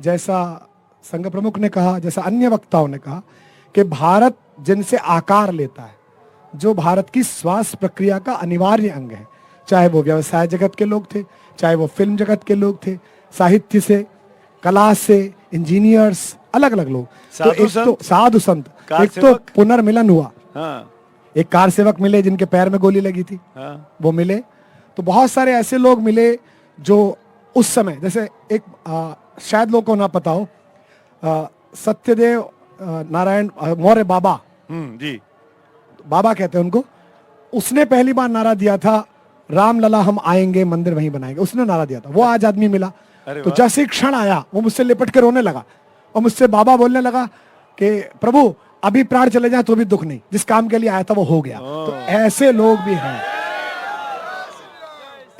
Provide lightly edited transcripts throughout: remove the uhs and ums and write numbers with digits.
जैसा संघ प्रमुख ने कहा, जैसा अन्य वक्ताओं ने कहा कि भारत जिनसे आकार लेता है, जो भारत की श्वास प्रक्रिया का अनिवार्य अंग है, चाहे वो व्यवसाय जगत के लोग थे, चाहे वो फिल्म जगत के लोग थे, साहित्य से, कला से, इंजीनियर्स, अलग अलग लोग, तो एक तो साधु संत, एक तो पुनर्मिलन हुआ। हाँ। एक कार सेवक मिले जिनके पैर में गोली लगी थी। हाँ। वो मिले। तो बहुत सारे ऐसे लोग मिले जो उस समय, जैसे एक शायद लोगों को ना पता हो, सत्यदेव नारायण मौर्य बाबा, जी बाबा कहते हैं उनको, उसने पहली बार नारा दिया था रामलला हम आएंगे मंदिर वहीं बनाएंगे, उसने नारा दिया था। वो आज आदमी मिला, तो जैसे क्षण आया वो मुझसे लिपट के रोने लगा और मुझसे बाबा बोलने लगा कि प्रभु अभी प्राण चले जाए तो भी दुख नहीं, जिस काम के लिए आया था वो हो गया। तो ऐसे लोग भी हैं।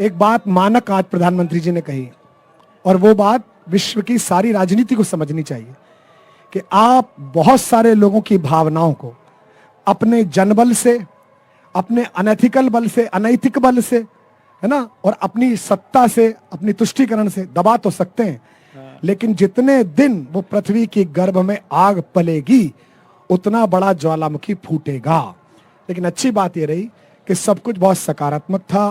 एक बात मानक आज प्रधानमंत्री जी ने कही, और वो बात विश्व की सारी राजनीति को समझनी चाहिए कि आप बहुत सारे लोगों की भावनाओं को अपने जनबल से, अपने अनैथिकल बल से, अनैतिक बल से, है ना, और अपनी सत्ता से, अपनी तुष्टीकरण से दबा तो सकते हैं, लेकिन जितने दिन वो पृथ्वी की गर्भ में आग पलेगी उतना बड़ा ज्वालामुखी फूटेगा। लेकिन अच्छी बात ये रही कि सब कुछ बहुत सकारात्मक था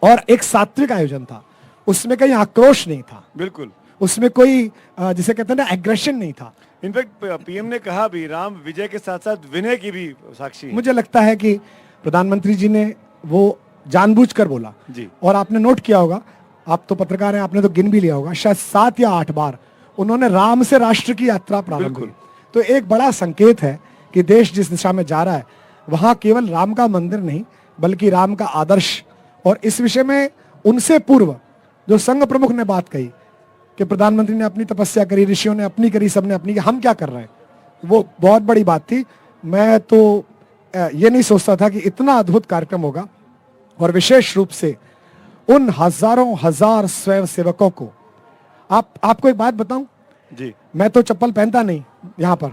और एक सात्विक आयोजन था, उसमें कहीं आक्रोश नहीं था, बिल्कुल उसमें कोई जिसे कहते हैं ना एग्रेशन नहीं था। इनफैक्ट पीएम ने कहा भी राम विजय के साथ साथ विनय की भी साक्षी है। मुझे लगता है कि प्रधानमंत्री जी ने वो जानबूझकर बोला जी। और आपने नोट किया होगा, आप तो पत्रकार हैं, आपने तो गिन भी लिया होगा, शायद 7 या 8 बार उन्होंने राम से राष्ट्र की यात्रा प्रारंभ की। तो एक बड़ा संकेत है कि देश जिस दिशा में जा रहा है वहां केवल राम का मंदिर नहीं बल्कि राम का आदर्श। और इस विषय में उनसे पूर्व जो संघ प्रमुख ने बात कही कि प्रधानमंत्री ने अपनी तपस्या करी, ऋषियों ने अपनी करी, सबने अपनी, हम क्या कर रहे हैं, वो बहुत बड़ी बात थी। मैं तो ये नहीं सोचता था कि इतना अद्भुत कार्यक्रम होगा, और विशेष रूप से उन हजारों हजार स्वयं सेवकों को। आपको एक बात बताऊं जी, मैं तो चप्पल पहनता नहीं यहाँ पर,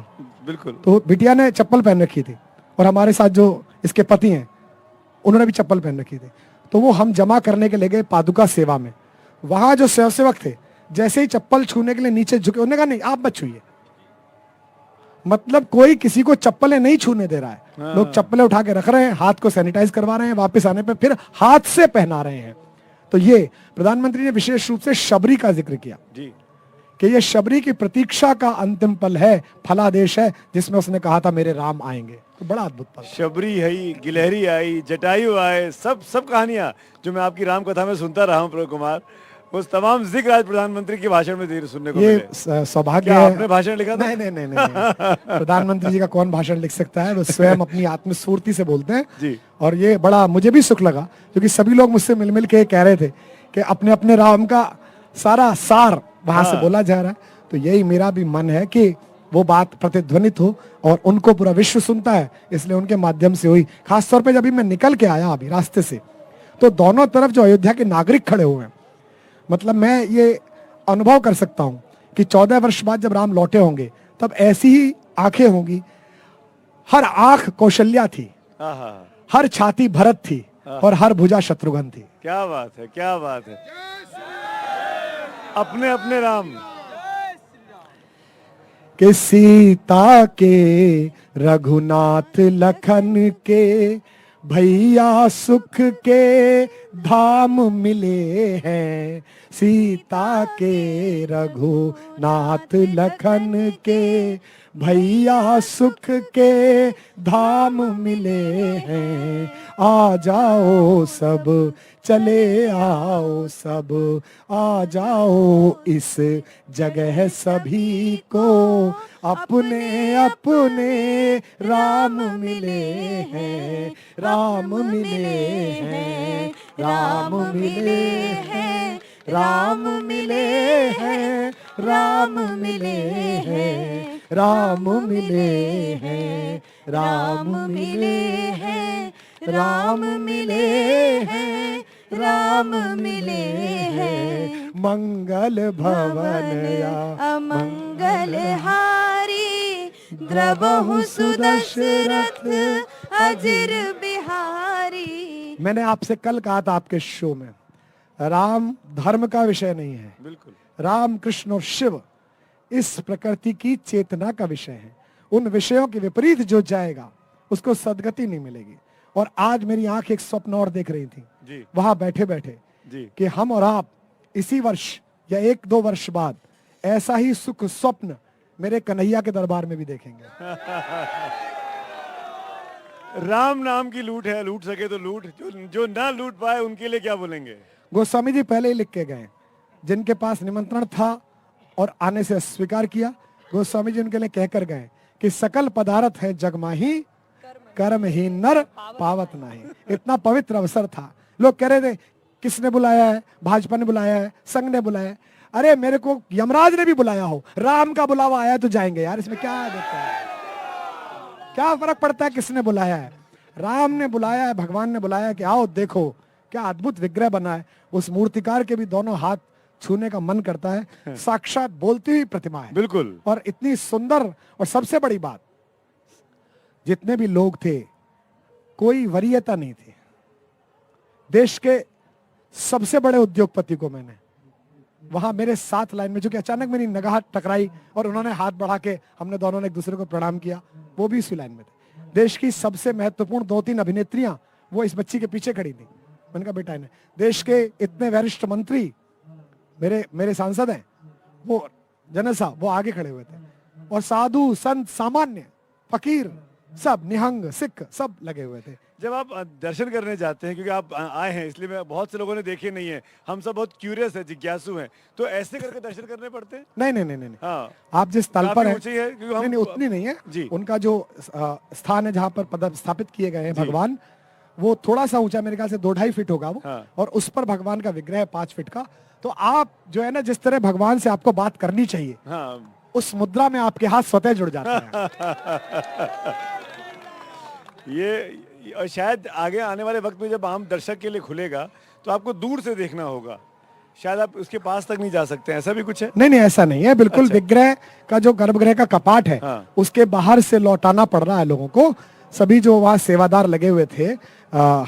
बिल्कुल, तो बिटिया ने चप्पल पहन रखी थी और हमारे साथ जो इसके पति हैं उन्होंने भी चप्पल पहन रखी थी। तो वो हम जमा करने के लिए गए पादुका सेवा में, वहां जो स्वयं सेवक थे जैसे ही चप्पल छूने के लिए नीचे झुके, उन्होंने कहा नहीं आप मत छूइए। मतलब कोई किसी को चप्पलें नहीं छूने दे रहा है। हाँ। लोग चप्पलें उठा के रख रहे हैं, हाथ को सैनिटाइज करवा रहे हैं, वापस आने पे फिर हाथ से पहना रहे हैं। तो ये प्रधानमंत्री ने विशेष रूप से शबरी का जिक्र किया जी, कि ये शबरी की प्रतीक्षा का अंतिम पल है, फलादेश है, जिसमें उसने कहा था मेरे राम आएंगे। तो बड़ा अद्भुत पल। शबरी आई, गिलहरी आई, जटायु आए, सब कहानियां जो मैं आपकी राम कथा में सुनता रहा हूं प्रभु कुमार, उस तमाम जिक्र आज प्रधानमंत्री के भाषण में सुनने को मिले। ये सौभाग्य है। आपने भाषण लिखा था? नहीं। प्रधानमंत्री जी का कौन भाषण लिख सकता है, वो स्वयं अपनी आत्मस्फूर्ति से बोलते हैं जी। और ये बड़ा मुझे भी सुख लगा क्योंकि सभी लोग मुझसे मिल के कह रहे थे कि अपने अपने राम का सारा सार वहां से बोला जा रहा है। तो यही मेरा भी मन है कि वो बात प्रतिध्वनित हो और उनको पूरा विश्व सुनता है, इसलिए उनके माध्यम से हुई। खासतौर पे जब मैं निकल के आया अभी रास्ते से, तो दोनों तरफ जो अयोध्या के नागरिक खड़े हुए हैं, मतलब मैं ये अनुभव कर सकता हूं कि 14 वर्ष बाद जब राम लौटे होंगे तब ऐसी ही आंखें होंगी। हर आंख कौशल्या थी, हर छाती भरत थी और हर भुजा शत्रुघ्न थी। क्या बात है, क्या बात है। अपने अपने राम के सीता के रघुनाथ लखन के भैया सुख के धाम मिले हैं। सीता के रघुनाथ लखन के भैया सुख के धाम मिले हैं। आ जाओ सब चले आओ सब, आ जाओ इस जगह सभी को, अपने अपने राम मिले हैं, राम मिले हैं, राम मिले हैं, राम मिले हैं, राम मिले हैं, राम मिले हैं, राम मिले हैं, राम मिले हैं, राम मिले हैं। मंगल भवन या अमंगल हारी, द्रवहु सुदशरथ अजिर बिहारी। मैंने आपसे कल कहा था आपके शो में, राम धर्म का विषय नहीं है, बिल्कुल राम कृष्ण और शिव इस प्रकृति की चेतना का विषय है। उन विषयों के विपरीत जो जाएगा उसको सदगति नहीं मिलेगी। और आज मेरी आंख एक स्वप्न और देख रही थी जी वहां बैठे बैठे जी कि हम और आप इसी वर्ष या 1-2 वर्ष बाद ऐसा ही सुख स्वप्न मेरे कन्हैया के दरबार में भी देखेंगे। राम नाम की लूट है, लूट सके तो लूट, जो ना लूट पाए उनके लिए क्या बोलेंगे? गोस्वामी जी पहले ही लिख के गए, जिनके पास निमंत्रण था और आने से अस्वीकार किया, गोस्वामी जी उनके लिए कहकर गए कि सकल पदार्थ है जग माही, कर्म ही नर पावत नाही। इतना पवित्र अवसर था। लोग कह रहे थे किसने बुलाया है, भाजपा ने बुलाया है, संघ ने बुलाया है। अरे मेरे को यमराज ने भी बुलाया हो, राम का बुलावा आया तो जाएंगे यार, इसमें क्या देखता है, क्या फर्क पड़ता है किसने बुलाया है। राम ने बुलाया है, भगवान ने बुलाया है कि आओ देखो क्या अद्भुत विग्रह बना है। उस मूर्तिकार के भी दोनों हाथ छूने का मन करता है। साक्षात बोलती हुई प्रतिमा है, बिल्कुल। और इतनी सुंदर। और सबसे बड़ी बात, जितने भी लोग थे कोई वरीयता नहीं थी। देश के सबसे बड़े उद्योगपति को मैंने वहां मेरे साथ लाइन में, जो कि अचानक मेरी निगाह टकराई और उन्होंने हाथ बढ़ा के हमने दोनों ने एक दूसरे को प्रणाम किया, वो भी इसी लाइन में थे। देश की सबसे महत्वपूर्ण 2-3 अभिनेत्रियां वो इस बच्ची के पीछे खड़ी थी। मैंने कहा बेटा है, देश के इतने वरिष्ठ मंत्री मेरे सांसद हैं, वो जनसा वो आगे खड़े हुए थे, और साधु संत सामान्य फकीर सब निहंग सिख सब लगे हुए थे। जब आप दर्शन करने जाते हैं, क्योंकि आप आए हैं इसलिए मैं, बहुत से लोगों ने देखे नहीं है, हम सब बहुत क्यूरियस है, जिज्ञासु हैं, तो ऐसे करके दर्शन करने पड़ते हैं? नहीं। हाँ, आप जिस तल पर हैं, ऊंची है, क्योंकि हम नहीं उतनी नहीं है जी। उनका जो स्थान है जहाँ पर पद स्थापित किए गए हैं भगवान, वो थोड़ा सा ऊंचा, मेरे ख्याल से 2-2.5 फीट होगा वो। हाँ। और उस पर भगवान का विग्रह है 5 फीट का। तो आप जो है ना, जिस तरह भगवान से आपको बात करनी चाहिए, हाँ, उस मुद्रा में आपके हाथ स्वतः जुड़ जाते हैं। ये और शायद आगे आने वाले वक्त में जब आम दर्शक के लिए खुलेगा तो आपको दूर से देखना होगा, शायद आप उसके पास तक नहीं जा सकते, ऐसा भी कुछ है? नहीं ऐसा नहीं है, बिल्कुल। अच्छा। विग्रह का जो गर्भगृह का कपाट है, हाँ। उसके बाहर से लौटाना पड़ रहा है लोगों को। सभी जो वहाँ सेवादार लगे हुए थे,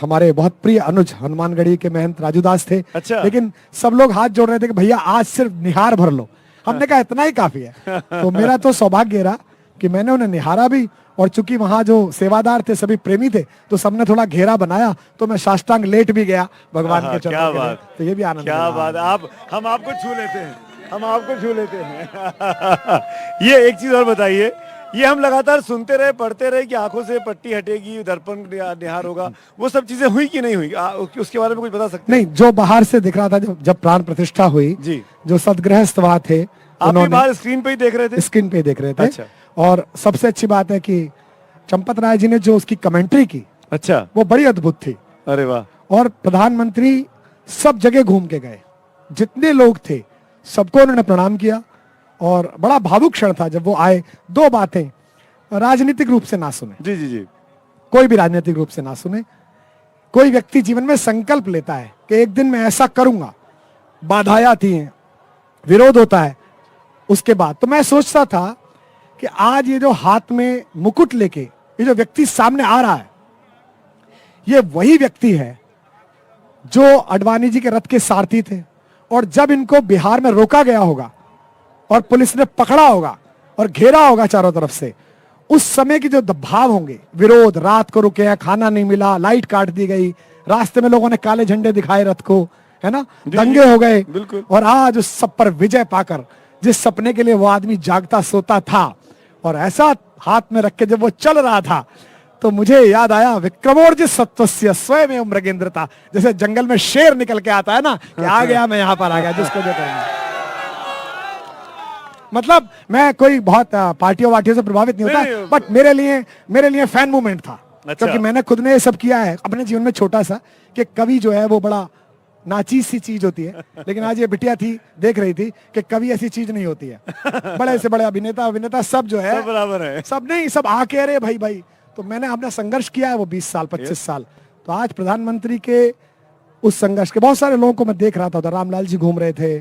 हमारे बहुत प्रिय अनुज हनुमानगढ़ी के महंत राजूदास थे। अच्छा। लेकिन सब लोग हाथ जोड़ रहे थे कि भैया आज सिर्फ निहार भर लो। हमने कहा इतना ही काफी है। तो मेरा तो सौभाग्य रहा कि मैंने उन्हें निहारा भी, और चूंकि वहां जो सेवादार थे सभी प्रेमी थे, तो सबने थोड़ा घेरा बनाया, तो मैं साष्टांग लेट भी गया भगवान के चरणों क्या के लिए। बात, तो ये भी आनंद क्या मिला। बात। आप हम आपको छू लेते हैं, हम आपको छू लेते हैं। ये एक चीज और बताइए, ये हम लगातार सुनते रहे, पढ़ते रहे कि आंखों से पट्टी हटेगी, दर्पण निहार होगा, वो सब चीजें हुई कि नहीं हुई? उसके बारे में कुछ बता सकते हैं? नहीं, जो बाहर से दिख रहा था, जब प्राण प्रतिष्ठा हुई जी, जो सदगृहस्थ वहां थे, आप भी बाहर स्क्रीन पे ही देख रहे थे? स्क्रीन पे ही देख रहे थे। अच्छा। और सबसे अच्छी बात है कि चंपत राय जी ने जो उसकी कमेंट्री की, अच्छा, वो बड़ी अद्भुत थी। अरे वाह। और प्रधानमंत्री सब जगह घूम के गए, जितने लोग थे सबको उन्होंने प्रणाम किया, और बड़ा भावुक क्षण था जब वो आए। 2 बातें राजनीतिक रूप से ना सुने, जी जी जी, कोई भी राजनीतिक रूप से ना सुने। कोई व्यक्ति जीवन में संकल्प लेता है कि एक दिन मैं ऐसा करूंगा, बाधाएं आती हैं, विरोध होता है, उसके बाद तो मैं सोचता था कि आज ये जो हाथ में मुकुट लेके ये जो व्यक्ति सामने आ रहा है, ये वही व्यक्ति है जो अडवाणी जी के रथ के सारथी थे। और जब इनको बिहार में रोका गया होगा और पुलिस ने पकड़ा होगा और घेरा होगा चारों तरफ से, उस समय की जो दबाव होंगे, विरोध, रात को रुके हैं, खाना नहीं मिला, लाइट काट दी गई, रास्ते में लोगों ने काले झंडे दिखाए रथ को, है ना, दंगे हो गए। बिल्कुल। और आज उस सब पर विजय पाकर, जिस सपने के लिए वो आदमी जागता सोता था, और ऐसा हाथ में रख के जब वो चल रहा था, तो मुझे याद आया विक्रमोर्जित सत्वस्य स्वयं मृगेंद्रता। जैसे जंगल में शेर निकल के आता है ना कि आ गया, मैं यहां पर आ गया, जिसको जो करना। मतलब मैं कोई बहुत पार्टियों वार्टियों से प्रभावित नहीं होता, बट मेरे लिए फैन मूवमेंट था। अच्छा। क्योंकि मैंने खुद ने ये सब किया है अपने जीवन में, छोटा सा, कि कवि जो है वो बड़ा नाचीज सी चीज होती है, लेकिन आज ये बिटिया थी, देख रही थी कि कवि ऐसी चीज नहीं होती है। बड़े से बड़े अभिनेता सब जो है, सब बराबर है, सब नहीं, सब आके अरे भाई। तो मैंने अपना संघर्ष किया है वो 20 साल 25 साल। तो आज प्रधानमंत्री के उस संघर्ष के बहुत सारे लोगों को मैं देख रहा था, रामलाल जी घूम रहे थे,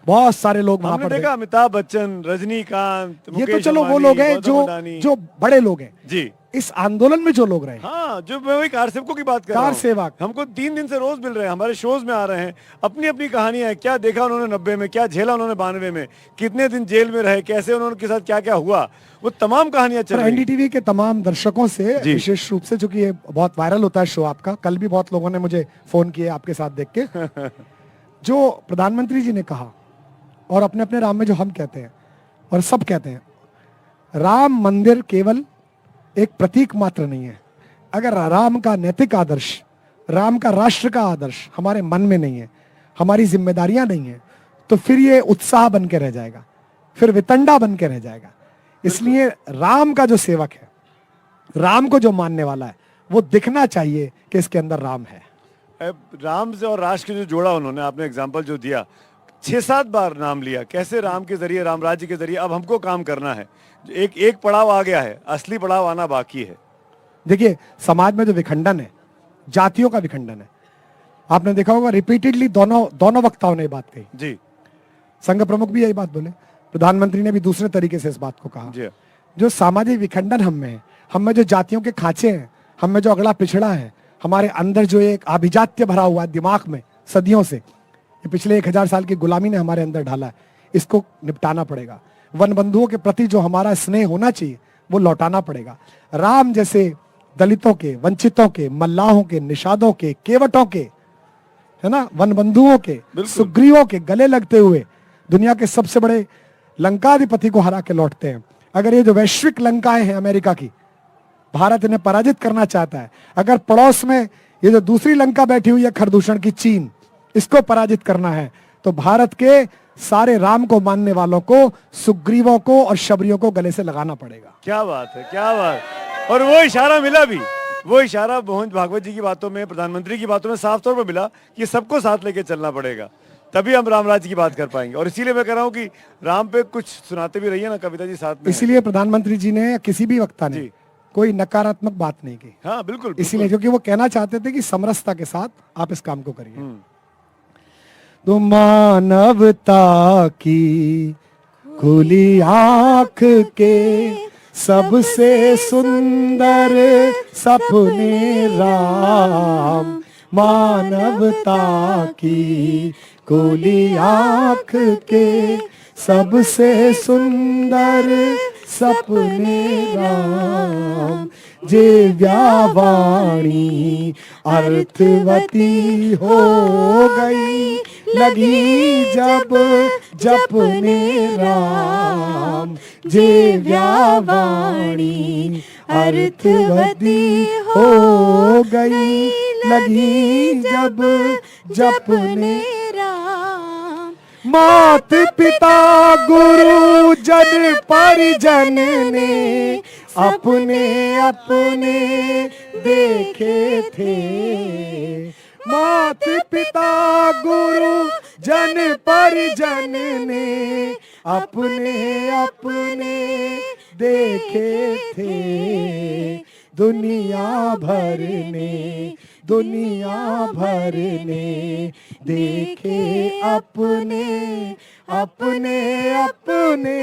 बहुत सारे लोग वहां पर देखा, अमिताभ बच्चन, रजनीकांत, ये तो चलो वो लोग हैं जो बड़े लोग हैं जी। इस आंदोलन में जो लोग रहे, हाँ, जो मैं वही कार सेवकों की बात कर रहा कार हूँ। सेवक हमको 3 दिन से रोज मिल रहे हैं, हमारे शोज में आ रहे हैं, अपनी अपनी कहानियां हैं, क्या देखा उन्होंने 90 में, क्या झेला उन्होंने 92 में, कितने दिन जेल में रहे, कैसे उन्होंने के साथ क्या क्या हुआ, वो तमाम कहानियां चल और रही हैं। एनडीटीवी के तमाम दर्शकों से जी। विशेष रूप से, चूंकि ये बहुत वायरल होता है शो आपका, कल भी बहुत लोगों ने मुझे फोन किए आपके साथ देख के जो प्रधानमंत्री जी ने कहा और अपने अपने राम में जो हम कहते हैं और सब कहते हैं, राम मंदिर केवल एक प्रतीक मात्र नहीं है। अगर राम का नैतिक आदर्श, राम का राष्ट्र का आदर्श हमारे मन में नहीं है, हमारी जिम्मेदारियां नहीं है, तो फिर ये उत्साह बन के रह जाएगा, फिर वितंडा बन के रह जाएगा। इसलिए राम का जो सेवक है, राम को जो मानने वाला है, वो दिखना चाहिए कि इसके अंदर राम है। राम से और राष्ट्र के जो जोड़ा उन्होंने, आपने एग्जाम्पल जो दिया, 6-7 बार नाम लिया, कैसे राम के जरिए, राम राज्य के जरिए अब हमको काम करना है। एक पड़ाव आ गया है, असली पड़ाव आना बाकी है। देखिए, समाज में जो विखंडन है, जातियों का विखंडन है, आपने देखा होगा रिपीटेडली दोनों वक्ताओं ने ये बात कही। जी, संघ प्रमुख भी यही बात बोले, प्रधानमंत्री ने भी दूसरे तरीके से इस बात को कहा। जी, जो सामाजिक विखंडन हम में है, हम में जो जातियों के खांचे हैं, हम में जो अगला पिछड़ा है, हमारे अंदर जो एक आभिजात्य भरा हुआ है दिमाग में सदियों से, ये पिछले 1000 साल की गुलामी ने हमारे अंदर ढाला है, इसको निपटाना पड़ेगा। वन बंधुओं के प्रति जो हमारा स्नेह होना चाहिए वो लौटाना पड़ेगा। राम जैसे दलितों के, वंचितों के, मल्लाहों के, निषादों के, केवटों के, है ना, वन बंधुओं के, सुग्रीवों के गले लगते हुए दुनिया के सबसे बड़े लंकाधिपति को हरा के लौटते हैं। अगर ये जो वैश्विक लंकाएं हैं अमेरिका की, भारत इन्हें पराजित करना चाहता है। अगर पड़ोस में ये जो दूसरी लंका बैठी हुई है खरदूषण की, चीन, इसको पराजित करना है, तो भारत के सारे राम को मानने वालों को, सुग्रीवों को और शबरियों को गले से लगाना पड़ेगा। क्या बात है, क्या बात। और वो इशारा मिला भी, वो इशारा मोहन भागवत जी की बातों में, प्रधानमंत्री की बातों में साफ तौर पर मिला कि सबको साथ लेके चलना पड़ेगा, तभी हम राम राज्य की बात कर पाएंगे। और इसीलिए मैं कह रहा हूँ कि राम पे कुछ सुनाते भी रहिए ना, कविता जी साथ में। इसीलिए प्रधानमंत्री जी ने या किसी भी वक्ता ने कोई नकारात्मक बात नहीं की। हाँ बिल्कुल, इसीलिए क्योंकि वो कहना चाहते थे कि समरसता के साथ आप इस काम को करिए। तो मानवता की खुली आंख के सबसे सुंदर सपने राम, मानवता की खुली आंख के सबसे सुंदर सपने राम, जे व्यावाणी अर्थवती हो गई लगी जब जपने राम, जे व्यावाणी अर्थवती हो गई लगी जब जपने राम। मात पिता गुरु जन परिजन ने अपने अपने देखे थे, मात पिता गुरु जन परिजन ने अपने अपने देखे थे, दुनिया भर ने देखे अपने अपने अपने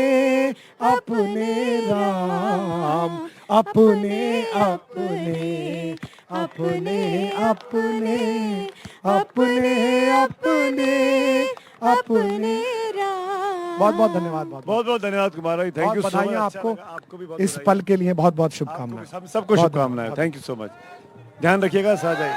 अपने राम, अपने अपने अपने अपने अपने अपने अपने राम। बहुत बहुत धन्यवाद, बहुत बहुत धन्यवाद कुमार भाई, थैंक यू सो मच। आपको भी इस पल के लिए बहुत बहुत शुभकामनाएं। सबको शुभकामनाएं, थैंक यू सो मच। ध्यान रखिएगा, साथ जाइए।